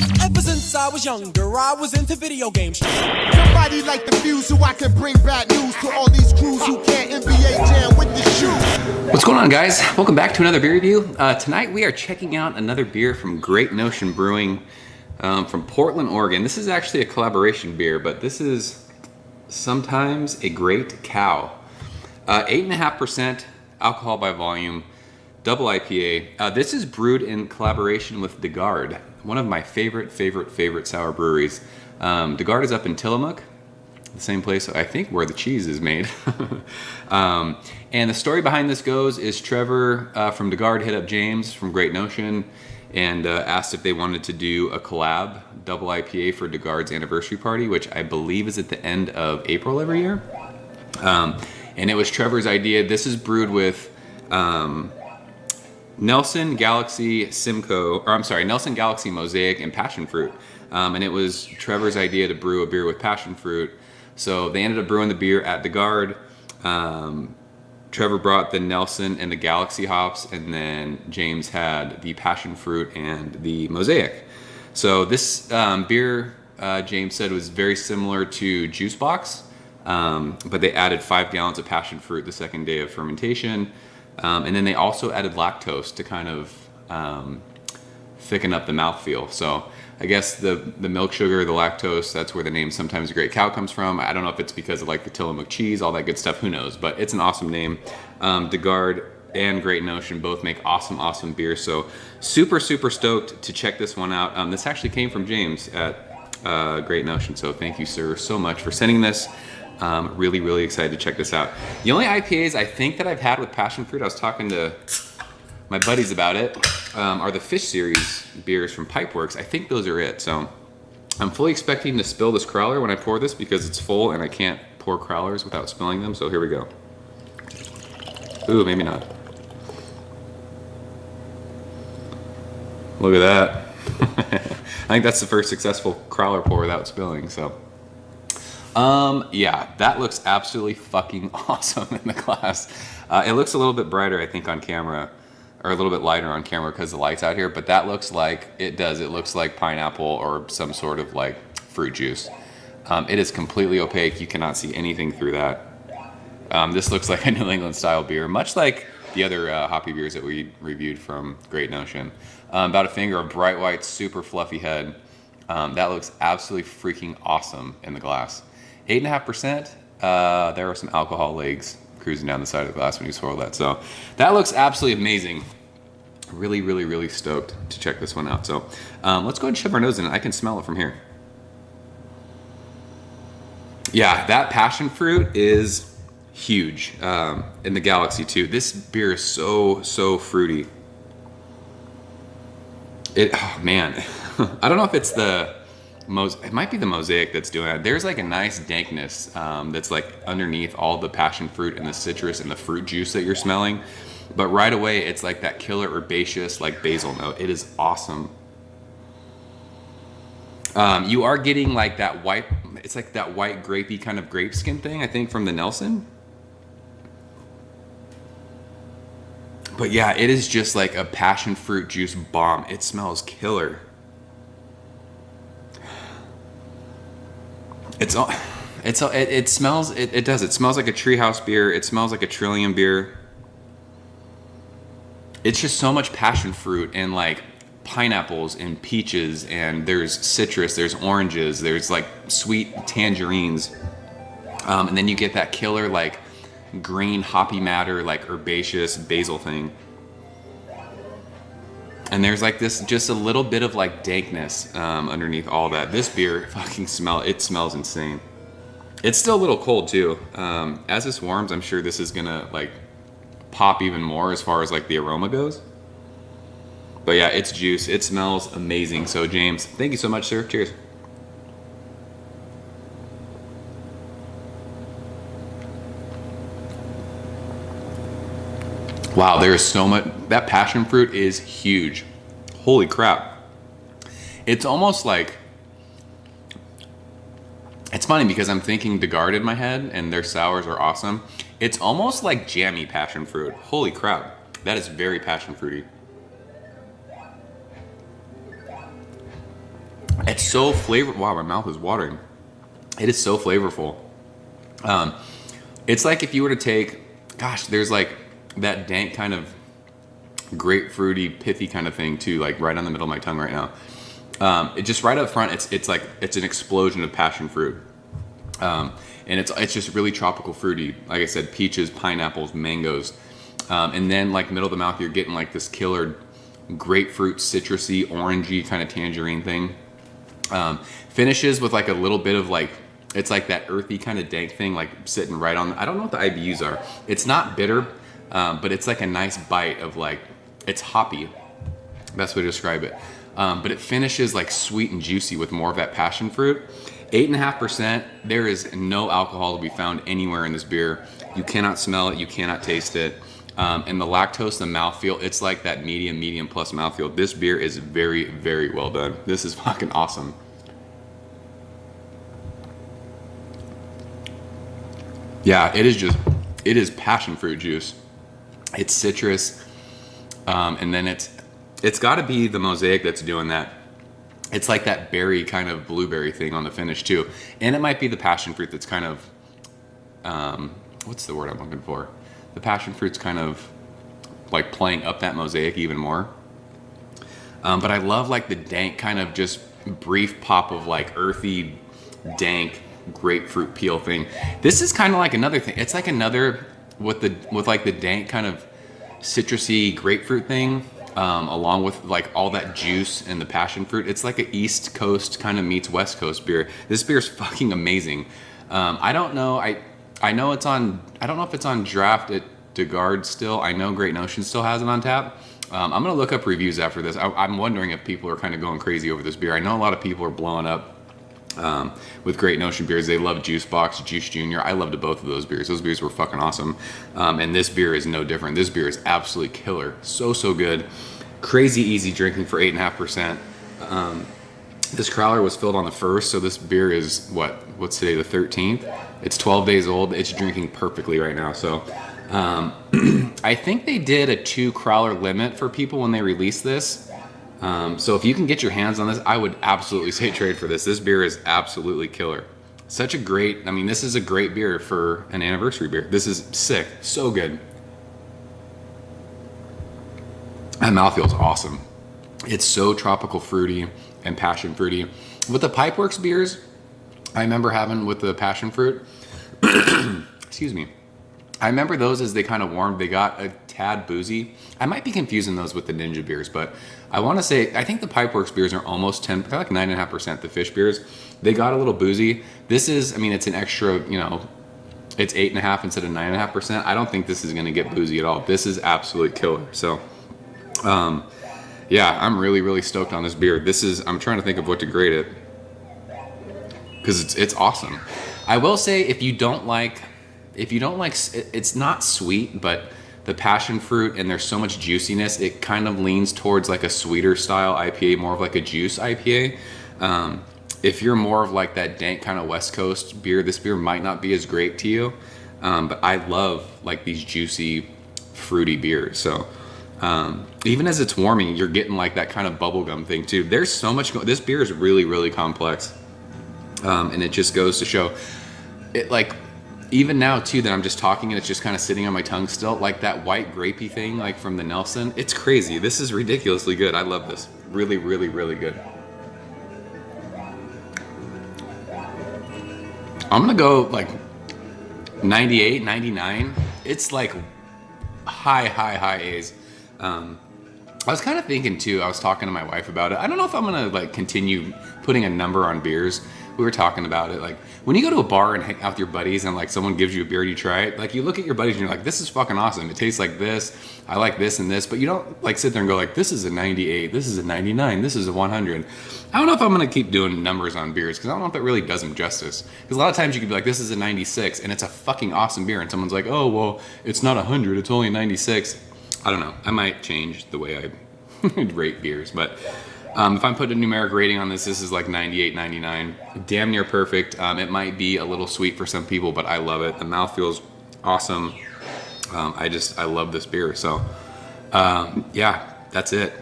Ever since I was younger, I was into video games. Somebody like the Fuse so I can bring bad news to all these crews who can't NBA jam with the shoe. What's going on, guys? Welcome back to another beer review. Tonight we are checking out another beer from Great Notion Brewing from Portland, Oregon. This is actually a collaboration beer, but this is sometimes a great cow. 8.5% alcohol by volume, double IPA. This is brewed in collaboration with Garde, one of my favorite sour breweries. Garde is up in Tillamook, the same place I think where the cheese is made. And the story behind this goes is Trevor from Garde hit up James from Great Notion and asked if they wanted to do a collab double IPA for Garde's anniversary party, which I believe is at the end of April every year. And it was Trevor's idea. This is brewed with Nelson Galaxy Nelson Galaxy Mosaic and Passion Fruit. And it was Trevor's idea to brew a beer with passion fruit. So they ended up brewing the beer at Garde. Trevor brought the Nelson and the Galaxy hops, and then James had the passion fruit and the Mosaic. So this beer, James said, was very similar to Juice Box, but they added 5 gallons of passion fruit the second day of fermentation. And then they also added lactose to kind of thicken up the mouthfeel. So I guess the milk sugar, the lactose, that's where the name Sometimes a Great Cow comes from. I don't know if it's because of like the Tillamook cheese, all that good stuff, who knows, but it's an awesome name. Garde and Great Notion both make awesome beer. So super stoked to check this one out. This actually came from James at Great Notion. So thank you, sir, so much for sending this. Really excited to check this out. The only IPAs I think that I've had with passion fruit, I was talking to my buddies about it, are the Fish Series beers from Pipeworks. I think those are it. So I'm fully expecting to spill this crowler when I pour this because it's full and I can't pour crowlers without spilling them. So here we go. Ooh, maybe not. Look at that. I think that's the first successful crowler pour without spilling. So yeah, that looks absolutely fucking awesome in the glass. It looks a little bit brighter, I think, on camera, or a little bit lighter on camera because the light's out here, but that looks like, it looks like pineapple or some sort of like fruit juice. It is completely opaque. You cannot see anything through that. This looks like a New England style beer, much like the other hoppy beers that we reviewed from Great Notion. About a finger of bright white, super fluffy head. That looks absolutely freaking awesome in the glass. 8.5%, there are some alcohol legs cruising down the side of the glass when you swirl that. So that looks absolutely amazing. Really stoked to check this one out. So let's go ahead and shove our nose in it. I can smell it from here. Yeah, that passion fruit is huge in the Galaxy too. This beer is so fruity. Oh man, I don't know if it's it might be the Mosaic that's doing it. There's like a nice dankness that's like underneath all the passion fruit and the citrus and the fruit juice that you're smelling. But right away, it's like that killer herbaceous, like basil note. It is awesome. You are getting like that white, it's like that white grapey kind of grape skin thing, I think, from the Nelson. But yeah, it is just like a passion fruit juice bomb. It smells killer. It smells like a treehouse beer. It smells like a Trillium beer. It's just so much passion fruit and like pineapples and peaches, and there's citrus, there's oranges, there's like sweet tangerines, and then you get that killer like green hoppy matter, like herbaceous basil thing. And there's like this, just a little bit of like dankness underneath all that. This beer fucking smells insane. It's still a little cold too. As this warms, I'm sure this is gonna like pop even more as far as like the aroma goes. But yeah, it's juice. It smells amazing. So James, thank you so much, sir. Cheers. Wow, there is so much. That passion fruit is huge. Holy crap. It's almost like, it's funny because I'm thinking Garde in my head and their sours are awesome. It's almost like jammy passion fruit. Holy crap. That is very passion fruity. It's so flavor. Wow, my mouth is watering. It is so flavorful. It's like if you were to take, gosh, there's like that dank kind of grapefruity, pithy kind of thing too, like right on the middle of my tongue right now. It just right up front, it's like it's an explosion of passion fruit, and it's just really tropical fruity. Like I said, peaches, pineapples, mangoes, and then like middle of the mouth, you're getting like this killer grapefruit, citrusy, orangey kind of tangerine thing. Finishes with like a little bit of like, it's like that earthy kind of dank thing, like sitting right on. I don't know what the IBUs are. It's not bitter, but it's like a nice bite of like, it's hoppy. Best way to describe it. But it finishes like sweet and juicy with more of that passion fruit. 8.5%. There is no alcohol to be found anywhere in this beer. You cannot smell it. You cannot taste it. And the lactose, the mouthfeel, it's like that medium plus mouthfeel. This beer is very, very well done. This is fucking awesome. Yeah, it is passion fruit juice. It's citrus. And then it's got to be the Mosaic that's doing that. It's like that berry kind of blueberry thing on the finish too. And it might be the passion fruit that's kind of, what's the word I'm looking for? The passion fruit's kind of like playing up that Mosaic even more. But I love like the dank kind of just brief pop of like earthy, dank grapefruit peel thing. This is kind of like another thing. It's like another with like the dank kind of citrusy grapefruit thing, along with like all that juice and the passion fruit. It's like a East Coast kind of meets West Coast beer. This beer is fucking amazing. I don't know. I know it's on. I don't know if it's on draft at Garde still. I know Great Notion still has it on tap. I'm gonna look up reviews after this. I'm wondering if people are kind of going crazy over this beer. I know a lot of people are blowing up with Great Notion beers. They love Juice Box, Juice Junior. I loved both of those beers. Those beers were fucking awesome. And this beer is no different. This beer is absolutely killer. So good. Crazy easy drinking for 8.5%. This crowler was filled on the 1st, so this beer is what's today, the 13th? It's 12 days old. It's drinking perfectly right now. So I think they did a 2 crowler limit for people when they released this. So if you can get your hands on this, I would absolutely say trade for this. This beer is absolutely killer. Such a great, I mean, this is a great beer for an anniversary beer. This is sick. So good. That mouthfeel's awesome. It's so tropical fruity and passion fruity. With the Pipeworks beers, I remember having with the passion fruit, excuse me. I remember those as they kind of warmed, they got a tad boozy. I might be confusing those with the Ninja beers, but I want to say, I think the Pipeworks beers are almost 10, they're like 9.5%, the fish beers. They got a little boozy. This is, I mean, it's an extra, you know, it's 8.5 instead of 9.5%. I don't think this is going to get boozy at all. This is absolutely killer. So, yeah, I'm really stoked on this beer. This is, I'm trying to think of what to grade it, because it's awesome. I will say, if you don't like, it's not sweet, but the passion fruit and there's so much juiciness, it kind of leans towards like a sweeter style IPA, more of like a juice IPA. If you're more of like that dank kind of West Coast beer, this beer might not be as great to you. But I love like these juicy, fruity beers. So even as it's warming, you're getting like that kind of bubblegum thing too. There's so much, this beer is really complex. And it just goes to show it, like, even now too, that I'm just talking and it's just kind of sitting on my tongue still, like that white grapey thing, like from the Nelson. It's crazy. This is ridiculously good. I love this. Really good. I'm gonna go like 98, 99. It's like high A's. I was kind of thinking too, I was talking to my wife about it. I don't know if I'm gonna like continue putting a number on beers. We were talking about it, like when you go to a bar and hang out with your buddies and like someone gives you a beer and you try it, like you look at your buddies and you're like, this is fucking awesome. It tastes like this. I like this and this, but you don't like sit there and go like, this is a 98, this is a 99, this is a 100. I don't know if I'm gonna keep doing numbers on beers, because I don't know if that really does them justice. Because a lot of times you could be like, this is a 96 and it's a fucking awesome beer, and someone's like, oh, well, it's not 100, it's only 96. I don't know. I might change the way I rate beers, but if I'm putting a numeric rating on this, this is like 98, 99. Damn near perfect. It might be a little sweet for some people, but I love it. The mouth feels awesome. I love this beer. So, yeah, that's it.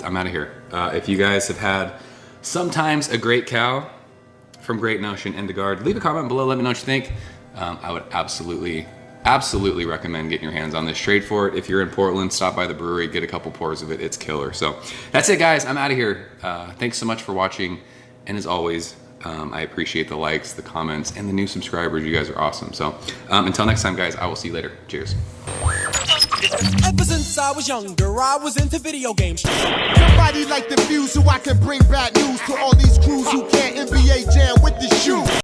I'm out of here. If you guys have had sometimes a great cow from Great Notion and the Garde. Leave a comment below, let me know what you think. I would absolutely recommend getting your hands on this. Trade for it. If you're in Portland, stop by the brewery, get a couple pours of it. It's killer. So that's it, guys. I'm out of here. Thanks so much for watching. And as always, I appreciate the likes, the comments, and the new subscribers. You guys are awesome. So until next time, guys, I will see you later. Cheers. Ever since I was younger, I was into video games. Somebody like the fuse so I can bring bad news to all these crews who can't NBA jam with the shoe.